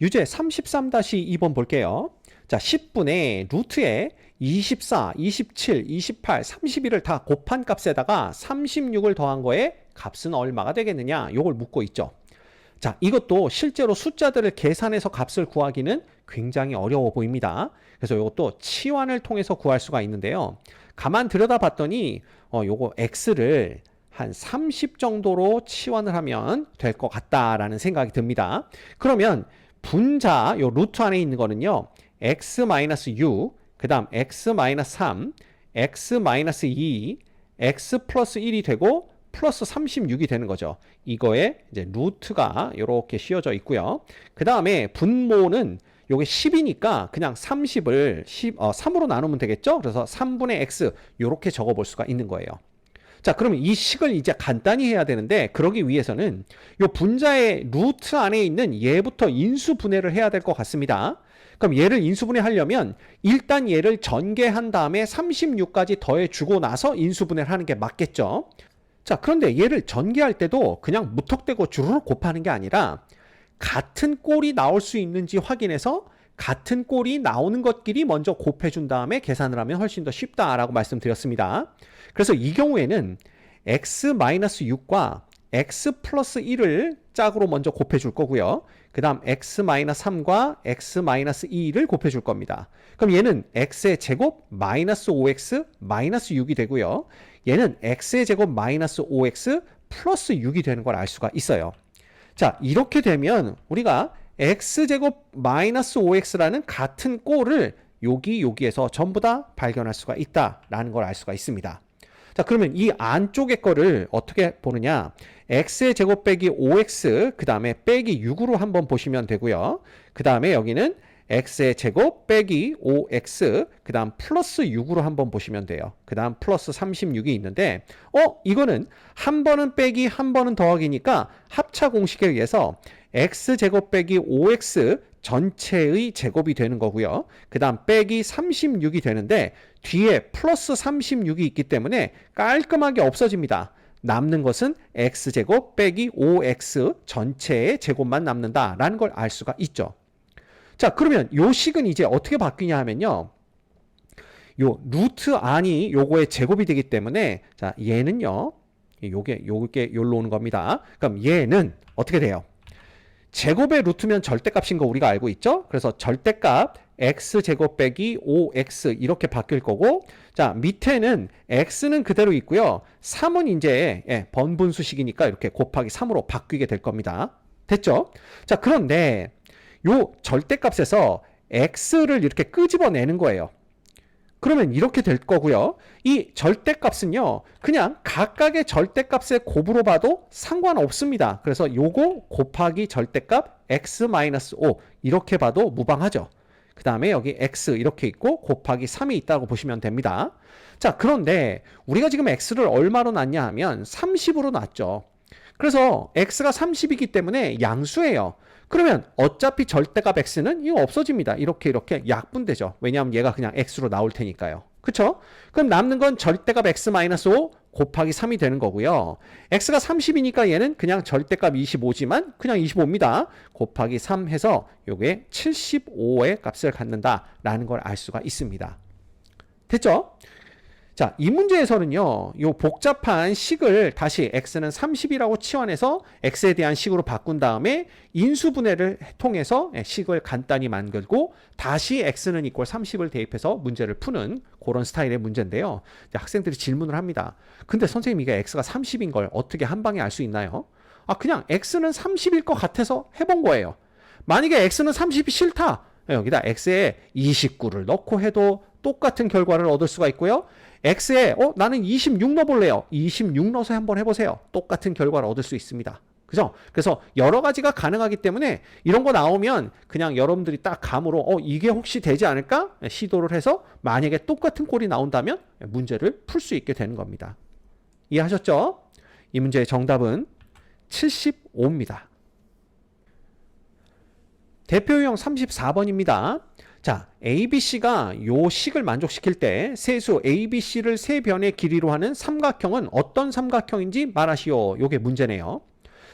유제 33-2번 볼게요. 자, 10분의 루트에 24, 27, 28, 31을 다 곱한 값에다가 36을 더한 거에 값은 얼마가 되겠느냐? 이걸 묻고 있죠. 자, 이것도 실제로 숫자들을 계산해서 값을 구하기는 굉장히 어려워 보입니다. 그래서 이것도 치환을 통해서 구할 수가 있는데요. 가만 들여다봤더니 요거 x를 한 30 정도로 치환을 하면 될 것 같다라는 생각이 듭니다. 그러면 분자 요 루트 안에 있는 거는요. x-6, 그 다음 x-3, x-2, x 플러스 1이 되고 플러스 36이 되는 거죠. 이거에 이제 루트가 이렇게 씌워져 있고요. 그 다음에 분모는 요게 10이니까 그냥 30을 3으로 나누면 되겠죠. 그래서 3분의 x 이렇게 적어 볼 수가 있는 거예요. 자, 그러면 이 식을 이제 간단히 해야 되는데 그러기 위해서는 요 분자의 루트 안에 있는 얘부터 인수분해를 해야 될 것 같습니다. 그럼 얘를 인수분해하려면 일단 얘를 전개한 다음에 36까지 더해주고 나서 인수분해를 하는 게 맞겠죠. 자, 그런데 얘를 전개할 때도 그냥 무턱대고 주르륵 곱하는 게 아니라 같은 꼴이 나올 수 있는지 확인해서 같은 꼴이 나오는 것끼리 먼저 곱해준 다음에 계산을 하면 훨씬 더 쉽다라고 말씀드렸습니다. 그래서 이 경우에는 x-6과 x 플러스 1을 짝으로 먼저 곱해줄 거고요. 그 다음 x-3과 x-2를 곱해줄 겁니다. 그럼 얘는 x의 제곱 마이너스 5x 마이너스 6이 되고요. 얘는 x의 제곱 마이너스 5x 플러스 6이 되는 걸 알 수가 있어요. 자, 이렇게 되면 우리가 x제곱 마이너스 5x라는 같은 꼴을 여기에서 전부 다 발견할 수가 있다라는 걸 알 수가 있습니다. 자, 그러면 이 안쪽의 거를 어떻게 보느냐? x의 제곱 빼기 5x 그 다음에 빼기 6으로 한번 보시면 되고요. 그 다음에 여기는 x의 제곱 빼기 5x 그 다음 플러스 6으로 한번 보시면 돼요. 그 다음 플러스 36이 있는데 이거는 한 번은 빼기 한 번은 더하기니까 합차 공식에 의해서 x제곱 빼기 5x 전체의 제곱이 되는 거고요. 그 다음 빼기 36이 되는데 뒤에 플러스 36이 있기 때문에 깔끔하게 없어집니다. 남는 것은 x제곱 빼기 5x 전체의 제곱만 남는다라는 걸 알 수가 있죠. 자, 그러면 요 식은 이제 어떻게 바뀌냐 하면요. 요 루트 안이 요거의 제곱이 되기 때문에 자, 얘는요. 요게 요로 오는 겁니다. 그럼 얘는 어떻게 돼요? 제곱의 루트면 절대값인 거 우리가 알고 있죠? 그래서 절대값 x제곱 빼기 5x 이렇게 바뀔 거고 자, 밑에는 x는 그대로 있고요. 3은 이제 번분수식이니까 이렇게 곱하기 3으로 바뀌게 될 겁니다. 됐죠? 자, 그런데 요 절대값에서 x를 이렇게 끄집어내는 거예요. 그러면 이렇게 될 거고요. 이 절대값은요. 그냥 각각의 절대값의 곱으로 봐도 상관없습니다. 그래서 요거 곱하기 절대값 x-5 이렇게 봐도 무방하죠. 그 다음에 여기 x 이렇게 있고 곱하기 3이 있다고 보시면 됩니다. 자, 그런데 우리가 지금 x를 얼마로 놨냐 하면 30으로 놨죠. 그래서 x가 30이기 때문에 양수예요. 그러면 어차피 절대값 x는 이거 없어집니다. 이렇게 약분되죠. 왜냐하면 얘가 그냥 x로 나올 테니까요. 그쵸? 그럼 남는 건 절대값 x-5 곱하기 3이 되는 거고요. x가 30이니까 얘는 그냥 절대값 25지만 그냥 25입니다. 곱하기 3 해서 요게 75의 값을 갖는다라는 걸 알 수가 있습니다. 됐죠? 자, 이 문제에서는요, 요 복잡한 식을 다시 x는 30이라고 치환해서 x에 대한 식으로 바꾼 다음에 인수분해를 통해서 식을 간단히 만들고 다시 x는 이꼴 30을 대입해서 문제를 푸는 그런 스타일의 문제인데요. 학생들이 질문을 합니다. 근데 선생님 이게 x가 30인 걸 어떻게 한 방에 알 수 있나요? 아, 그냥 x는 30일 것 같아서 해본 거예요. 만약에 x는 30이 싫다. 여기다 x에 29를 넣고 해도 똑같은 결과를 얻을 수가 있고요. x에 나는 26 넣어볼래요. 26 넣어서 한번 해보세요. 똑같은 결과를 얻을 수 있습니다. 그죠? 그래서 여러 가지가 가능하기 때문에 이런 거 나오면 그냥 여러분들이 딱 감으로 이게 혹시 되지 않을까? 시도를 해서 만약에 똑같은 꼴이 나온다면 문제를 풀 수 있게 되는 겁니다. 이해하셨죠? 이 문제의 정답은 75입니다. 대표 유형 34번입니다. 자, ABC가 요 식을 만족시킬 때 세수 ABC를 세 변의 길이로 하는 삼각형은 어떤 삼각형인지 말하시오. 요게 문제네요.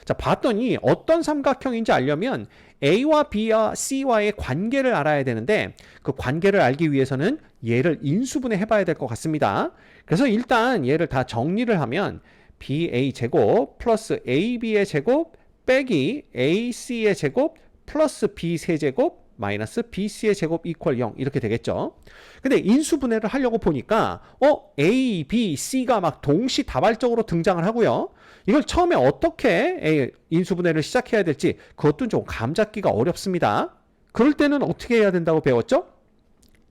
자, 봤더니 어떤 삼각형인지 알려면 A와 B와 C와의 관계를 알아야 되는데 그 관계를 알기 위해서는 얘를 인수분해 해봐야 될 것 같습니다. 그래서 일단 얘를 다 정리를 하면 BA 제곱 플러스 AB의 제곱 빼기 AC의 제곱 플러스 B 세제곱 마이너스 BC의 제곱 이퀄 0 이렇게 되겠죠. 근데 인수분해를 하려고 보니까 A, B, C가 막 동시다발적으로 등장을 하고요. 이걸 처음에 어떻게 인수분해를 시작해야 될지 그것도 좀 감 잡기가 어렵습니다. 그럴 때는 어떻게 해야 된다고 배웠죠?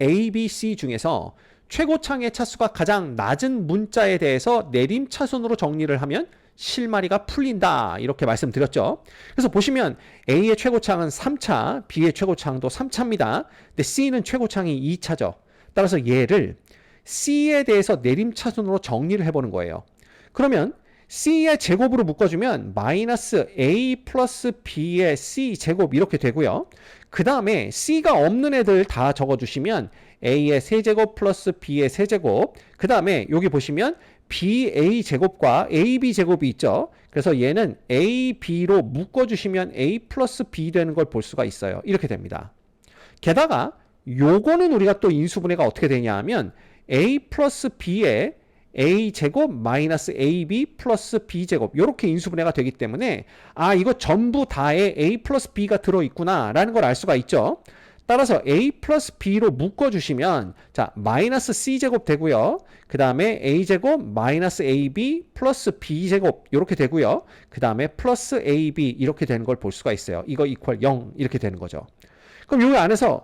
A, B, C 중에서 최고창의 차수가 가장 낮은 문자에 대해서 내림차순으로 정리를 하면 실마리가 풀린다 이렇게 말씀드렸죠. 그래서 보시면 A의 최고창은 3차, B의 최고창도 3차입니다. 근데 C는 최고창이 2차죠. 따라서 얘를 C에 대해서 내림차순으로 정리를 해보는 거예요. 그러면 C의 제곱으로 묶어주면 마이너스 A 플러스 B의 C 제곱 이렇게 되고요. 그 다음에 C가 없는 애들 다 적어주시면 A의 세제곱 플러스 B의 세제곱 그 다음에 여기 보시면 BA 제곱과 AB 제곱이 있죠. 그래서 얘는 AB로 묶어주시면 A 플러스 B 되는 걸 볼 수가 있어요. 이렇게 됩니다. 게다가 요거는 우리가 또 인수분해가 어떻게 되냐 하면 A 플러스 B의 A 제곱 마이너스 AB 플러스 B 제곱 이렇게 인수분해가 되기 때문에 이거 전부 다에 A 플러스 B가 들어있구나 라는 걸 알 수가 있죠. 따라서 A 플러스 B로 묶어주시면 자 마이너스 C제곱 되고요. 그 다음에 A제곱 마이너스 AB 플러스 B제곱 이렇게 되고요. 그 다음에 플러스 AB 이렇게 되는 걸 볼 수가 있어요. 이거 이퀄 0 이렇게 되는 거죠. 그럼 여기 안에서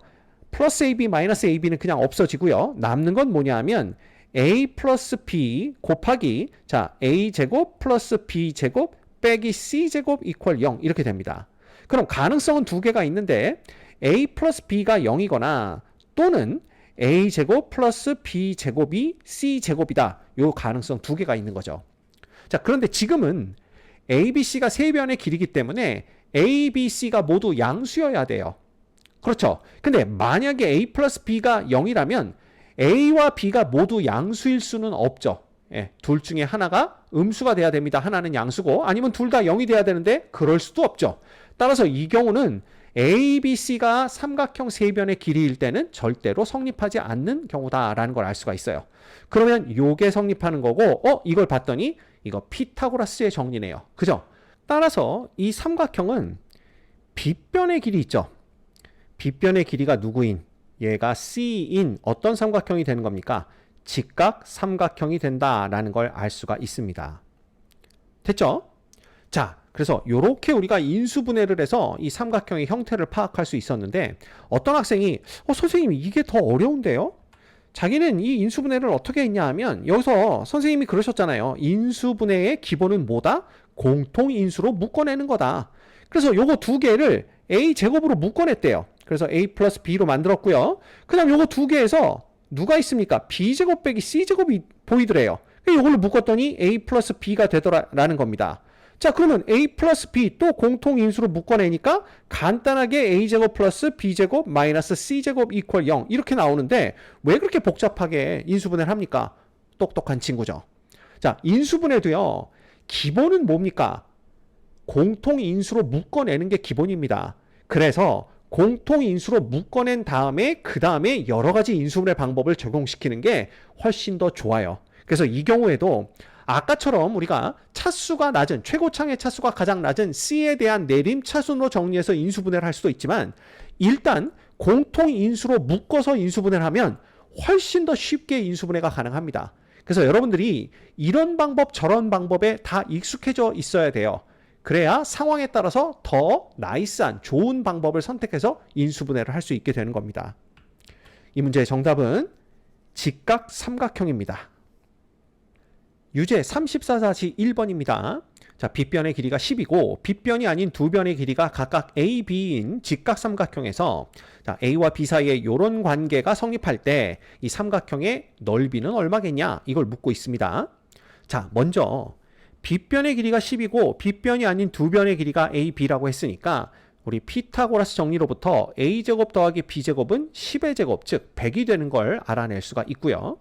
플러스 AB 마이너스 AB는 그냥 없어지고요. 남는 건 뭐냐 하면 A 플러스 B 곱하기 자 A제곱 플러스 B제곱 빼기 C제곱 이퀄 0 이렇게 됩니다. 그럼 가능성은 두 개가 있는데 A 플러스 B가 0이거나 또는 A제곱 플러스 B제곱이 C제곱이다. 요 가능성 두 개가 있는 거죠. 자, 그런데 지금은 ABC가 세 변의 길이기 때문에 A, B, C가 모두 양수여야 돼요. 그렇죠. 근데 만약에 A 플러스 B가 0이라면 A와 B가 모두 양수일 수는 없죠. 둘 중에 하나가 음수가 돼야 됩니다. 하나는 양수고 아니면 둘 다 0이 돼야 되는데 그럴 수도 없죠. 따라서 이 경우는 A, B, C가 삼각형 세 변의 길이일 때는 절대로 성립하지 않는 경우다라는 걸 알 수가 있어요. 그러면 요게 성립하는 거고 이걸 봤더니 이거 피타고라스의 정리네요. 그죠? 따라서 이 삼각형은 빗변의 길이 있죠. 빗변의 길이가 누구인? 얘가 C인 어떤 삼각형이 되는 겁니까? 직각 삼각형이 된다라는 걸 알 수가 있습니다. 됐죠? 자, 그래서 이렇게 우리가 인수분해를 해서 이 삼각형의 형태를 파악할 수 있었는데 어떤 학생이 선생님 이게 더 어려운데요? 자기는 이 인수분해를 어떻게 했냐 하면 여기서 선생님이 그러셨잖아요. 인수분해의 기본은 뭐다? 공통인수로 묶어내는 거다. 그래서 요거 두 개를 A제곱으로 묶어냈대요. 그래서 a 플러스 b로 만들었고요. 그 다음 요거 두 개에서 누가 있습니까? b제곱 빼기 c제곱이 보이더래요. 이걸로 묶었더니 a 플러스 b가 되더라라는 겁니다. 자, 그러면 a 플러스 b 또 공통인수로 묶어내니까 간단하게 a제곱 플러스 b제곱 마이너스 c제곱 이퀄 0 이렇게 나오는데 왜 그렇게 복잡하게 인수분해를 합니까? 똑똑한 친구죠. 자, 인수분해도요. 기본은 뭡니까? 공통인수로 묶어내는 게 기본입니다. 그래서 공통인수로 묶어낸 다음에 그 다음에 여러 가지 인수분해 방법을 적용시키는 게 훨씬 더 좋아요. 그래서 이 경우에도 아까처럼 우리가 차수가 낮은 최고창의 차수가 가장 낮은 C에 대한 내림 차순으로 정리해서 인수분해를 할 수도 있지만 일단 공통인수로 묶어서 인수분해를 하면 훨씬 더 쉽게 인수분해가 가능합니다. 그래서 여러분들이 이런 방법 저런 방법에 다 익숙해져 있어야 돼요. 그래야 상황에 따라서 더 나이스한 좋은 방법을 선택해서 인수분해를 할 수 있게 되는 겁니다. 이 문제의 정답은 직각 삼각형입니다. 유제 34사시 1번입니다. 자, 빗변의 길이가 10이고 빗변이 아닌 두 변의 길이가 각각 A, B인 직각삼각형에서 자, A와 B 사이에 이런 관계가 성립할 때 이 삼각형의 넓이는 얼마겠냐? 이걸 묻고 있습니다. 자, 먼저 빗변의 길이가 10이고 빗변이 아닌 두 변의 길이가 A, B라고 했으니까 우리 피타고라스 정리로부터 A제곱 더하기 B제곱은 10의 제곱, 즉 100이 되는 걸 알아낼 수가 있고요.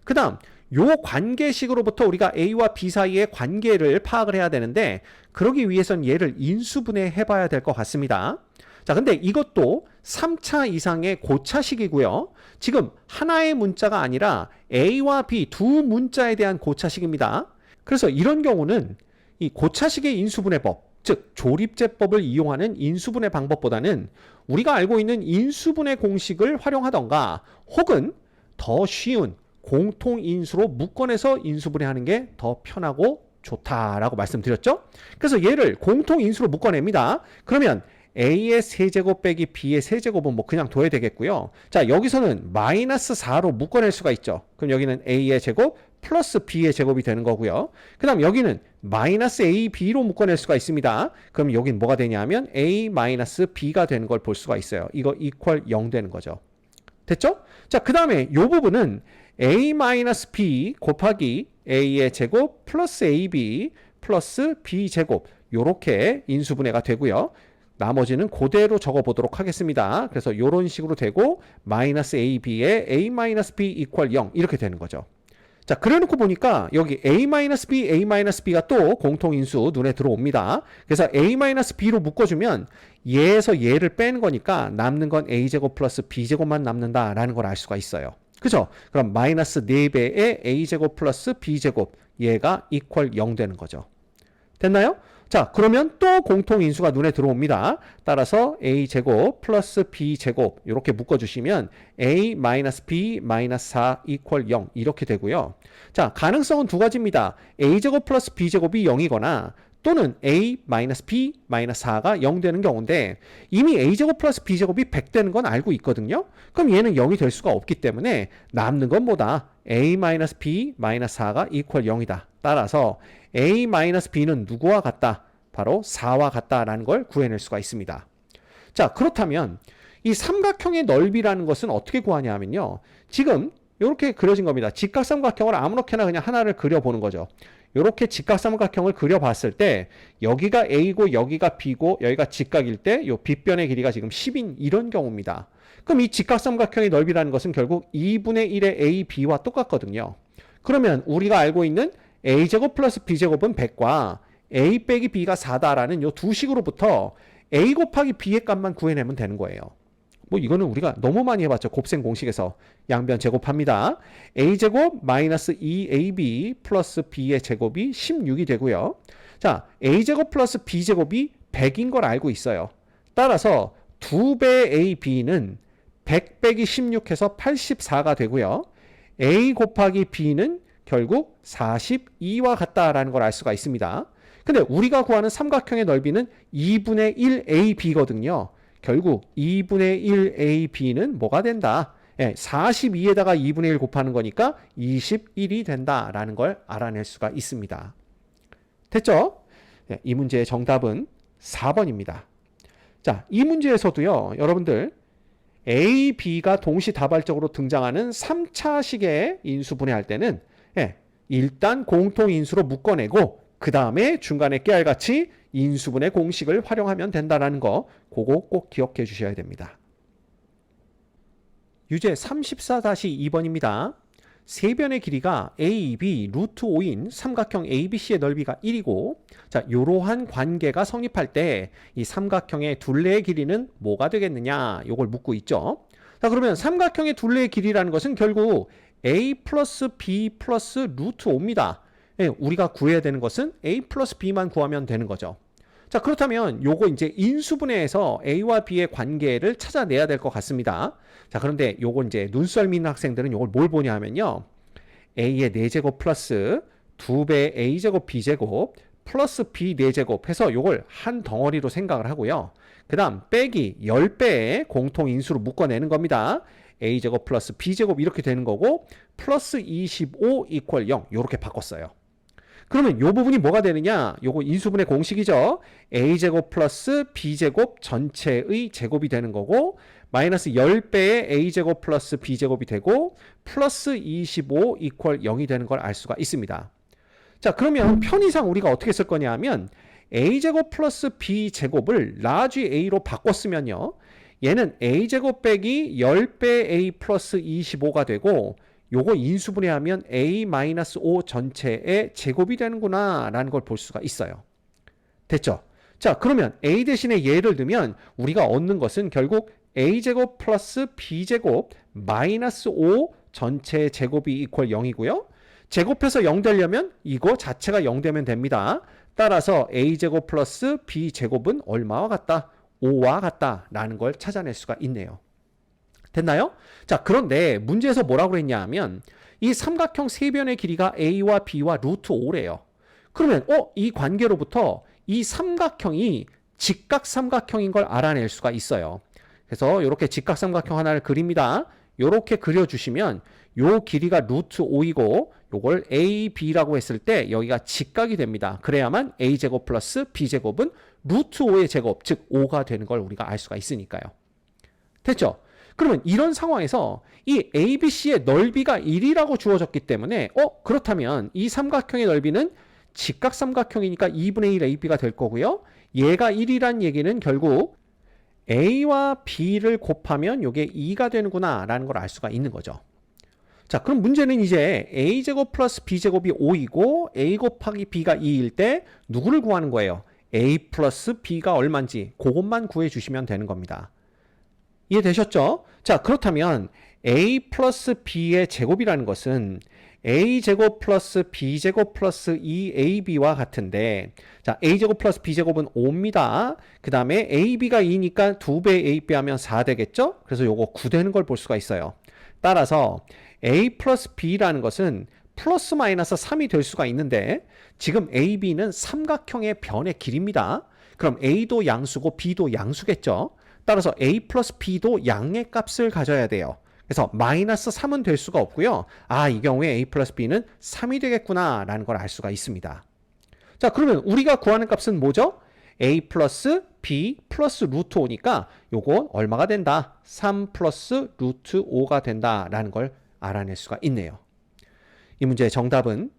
그 다음 요 관계식으로부터 우리가 A와 B 사이의 관계를 파악을 해야 되는데 그러기 위해선 얘를 인수분해 해봐야 될 것 같습니다. 자, 근데 이것도 3차 이상의 고차식이고요. 지금 하나의 문자가 아니라 A와 B 두 문자에 대한 고차식입니다. 그래서 이런 경우는 이 고차식의 인수분해법, 즉 조립제법을 이용하는 인수분해 방법보다는 우리가 알고 있는 인수분해 공식을 활용하던가 혹은 더 쉬운 공통인수로 묶어내서 인수분해하는 게 더 편하고 좋다라고 말씀드렸죠. 그래서 얘를 공통인수로 묶어냅니다. 그러면 A의 세제곱 빼기 B의 세제곱은 뭐 그냥 둬야 되겠고요. 자, 여기서는 마이너스 4로 묶어낼 수가 있죠. 그럼 여기는 A의 제곱 플러스 B의 제곱이 되는 거고요. 그 다음 여기는 마이너스 A, B로 묶어낼 수가 있습니다. 그럼 여긴 뭐가 되냐면 A 마이너스 B가 되는 걸 볼 수가 있어요. 이거 이퀄 0 되는 거죠. 됐죠? 자, 그 다음에 이 부분은 A-B 곱하기 A의 제곱 플러스 AB 플러스 B제곱 요렇게 인수분해가 되고요. 나머지는 그대로 적어보도록 하겠습니다. 그래서 이런 식으로 되고 마이너스 AB에 A-B 이퀄 0 이렇게 되는 거죠. 자, 그래놓고 보니까 여기 A-B, A-B가 또 공통인수 눈에 들어옵니다. 그래서 A-B로 묶어주면 얘에서 얘를 빼는 거니까 남는 건 A제곱 플러스 B제곱만 남는다라는 걸 알 수가 있어요. 그죠? 그럼 마이너스 4배의 A제곱 플러스 B제곱 얘가 이퀄 0 되는 거죠. 됐나요? 자, 그러면 또 공통인수가 눈에 들어옵니다. 따라서 A제곱 플러스 B제곱 이렇게 묶어주시면 A-B-4 이퀄 0 이렇게 되고요. 자, 가능성은 두 가지입니다. A제곱 플러스 B제곱이 0이거나 또는 A-B-4가 0 되는 경우인데 이미 A제곱 플러스 B제곱이 100 되는 건 알고 있거든요. 그럼 얘는 0이 될 수가 없기 때문에 남는 건 뭐다? A-B-4가 이퀄 0이다. 따라서 A-B는 누구와 같다? 바로 4와 같다라는 걸 구해낼 수가 있습니다. 자, 그렇다면 이 삼각형의 넓이라는 것은 어떻게 구하냐 하면요. 지금 이렇게 그려진 겁니다. 직각삼각형을 아무렇게나 그냥 하나를 그려보는 거죠. 이렇게 직각삼각형을 그려봤을 때 여기가 A고 여기가 B고 여기가 직각일 때 이 빗변의 길이가 지금 10인 이런 경우입니다. 그럼 이 직각삼각형의 넓이라는 것은 결국 2분의 1의 A, B와 똑같거든요. 그러면 우리가 알고 있는 A제곱 플러스 B제곱은 100과 A 빼기 B가 4다라는 이 두 식으로부터 A 곱하기 B의 값만 구해내면 되는 거예요. 뭐 이거는 우리가 너무 많이 해봤죠. 곱셈 공식에서 양변 제곱합니다. A제곱 마이너스 2AB 플러스 B의 제곱이 16이 되고요. 자, A제곱 플러스 B제곱이 100인 걸 알고 있어요. 따라서 2배 AB는 100 빼기 16해서 84가 되고요. A 곱하기 B는 결국 42와 같다라는 걸 알 수가 있습니다. 근데 우리가 구하는 삼각형의 넓이는 2분의 1 AB거든요. 결국 2분의 1 AB는 뭐가 된다? 42에다가 2분의 1 곱하는 거니까 21이 된다라는 걸 알아낼 수가 있습니다. 됐죠? 이 문제의 정답은 4번입니다. 자, 이 문제에서도요, 여러분들 A, B가 동시다발적으로 등장하는 3차식의 인수분해할 때는 일단 공통인수로 묶어내고 그 다음에 중간에 깨알같이 인수분해 공식을 활용하면 된다는 거 그거 꼭 기억해 주셔야 됩니다. 유제 34-2번입니다. 세변의 길이가 AB 루트 5인 삼각형 ABC의 넓이가 1이고 자, 이러한 관계가 성립할 때 이 삼각형의 둘레의 길이는 뭐가 되겠느냐 이걸 묻고 있죠. 자, 그러면 삼각형의 둘레의 길이라는 것은 결국 A 플러스 B 플러스 루트 5입니다. 우리가 구해야 되는 것은 A 플러스 B만 구하면 되는 거죠. 자, 그렇다면 요거 이제 인수분해에서 A와 B의 관계를 찾아내야 될 것 같습니다. 자, 그런데 요거 이제 눈썰미 있는 학생들은 요걸 뭘 보냐 하면요. A의 4제곱 플러스 2배 A제곱 B제곱 플러스 B 4제곱 해서 요걸 한 덩어리로 생각을 하고요. 그 다음 빼기 10배의 공통인수로 묶어내는 겁니다. A제곱 플러스 B제곱 이렇게 되는 거고 플러스 25 이퀄 0 요렇게 바꿨어요. 그러면 요 부분이 뭐가 되느냐? 요거 인수분해 공식이죠. A제곱 플러스 B제곱 전체의 제곱이 되는 거고 마이너스 10배의 A제곱 플러스 B제곱이 되고 플러스 25 이퀄 0이 되는 걸 알 수가 있습니다. 자, 그러면 편의상 우리가 어떻게 쓸 거냐 하면 A제곱 플러스 B제곱을 라지 A로 바꿨으면요. 얘는 A제곱 빼기 10배 A 플러스 25가 되고 요거 인수분해하면 A-5 전체의 제곱이 되는구나 라는 걸 볼 수가 있어요. 됐죠? 자, 그러면 A 대신에 예를 들면 우리가 얻는 것은 결국 A제곱 플러스 B제곱 마이너스 5 전체 제곱이 이퀄 0이고요. 제곱해서 0 되려면 이거 자체가 0 되면 됩니다. 따라서 A제곱 플러스 B제곱은 얼마와 같다? 5와 같다 라는 걸 찾아낼 수가 있네요. 됐나요? 자, 그런데 문제에서 뭐라고 그랬냐 하면 이 삼각형 세변의 길이가 A와 B와 루트 5래요. 그러면 이 관계로부터 이 삼각형이 직각삼각형인 걸 알아낼 수가 있어요. 그래서 이렇게 직각삼각형 하나를 그립니다. 이렇게 그려주시면 요 길이가 루트 5이고 요걸 A, B라고 했을 때 여기가 직각이 됩니다. 그래야만 A제곱 플러스 B제곱은 루트 5의 제곱, 즉 5가 되는 걸 우리가 알 수가 있으니까요. 됐죠? 그러면 이런 상황에서 이 ABC의 넓이가 1이라고 주어졌기 때문에 그렇다면 이 삼각형의 넓이는 직각삼각형이니까 2분의 1 AB가 될 거고요. 얘가 1이란 얘기는 결국 A와 B를 곱하면 이게 2가 되는구나 라는 걸 알 수가 있는 거죠. 자, 그럼 문제는 이제 A제곱 플러스 B제곱이 5이고 A 곱하기 B가 2일 때 누구를 구하는 거예요? A 플러스 B가 얼마인지 그것만 구해주시면 되는 겁니다. 이해되셨죠? 자, 그렇다면 A 플러스 B의 제곱이라는 것은 A제곱 플러스 B제곱 플러스 2AB와 같은데 자, A제곱 플러스 B제곱은 5입니다. 그 다음에 AB가 2니까 2배 AB 하면 4 되겠죠? 그래서 요거 9 되는 걸 볼 수가 있어요. 따라서 A 플러스 B라는 것은 플러스 마이너스 3이 될 수가 있는데 지금 AB는 삼각형의 변의 길이입니다. 그럼 A도 양수고 B도 양수겠죠? 따라서 A 플러스 B도 양의 값을 가져야 돼요. 그래서 마이너스 3은 될 수가 없고요. 이 경우에 A 플러스 B는 3이 되겠구나 라는 걸 알 수가 있습니다. 자, 그러면 우리가 구하는 값은 뭐죠? A 플러스 B 플러스 루트 5니까 요거 얼마가 된다? 3 플러스 루트 5가 된다라는 걸 알아낼 수가 있네요. 이 문제의 정답은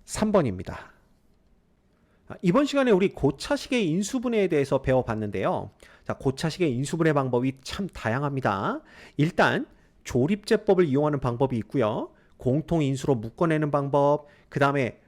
3번입니다. 이번 시간에 우리 고차식의 인수분해에 대해서 배워봤는데요. 자, 고차식의 인수분해 방법이 참 다양합니다. 일단 조립제법을 이용하는 방법이 있고요. 공통인수로 묶어내는 방법, 그 다음에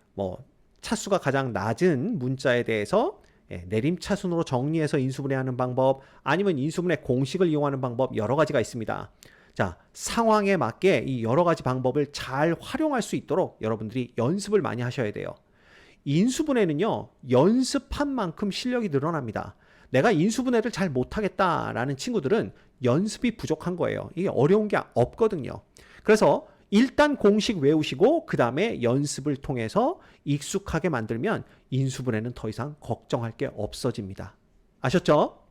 차수가 가장 낮은 문자에 대해서 내림차순으로 정리해서 인수분해하는 방법, 아니면 인수분해 공식을 이용하는 방법 여러 가지가 있습니다. 자, 상황에 맞게 이 여러 가지 방법을 잘 활용할 수 있도록 여러분들이 연습을 많이 하셔야 돼요. 인수분해는요, 연습한 만큼 실력이 늘어납니다. 내가 인수분해를 잘 못하겠다라는 친구들은 연습이 부족한 거예요. 이게 어려운 게 없거든요. 그래서 일단 공식 외우시고 그 다음에 연습을 통해서 익숙하게 만들면 인수분해는 더 이상 걱정할 게 없어집니다. 아셨죠?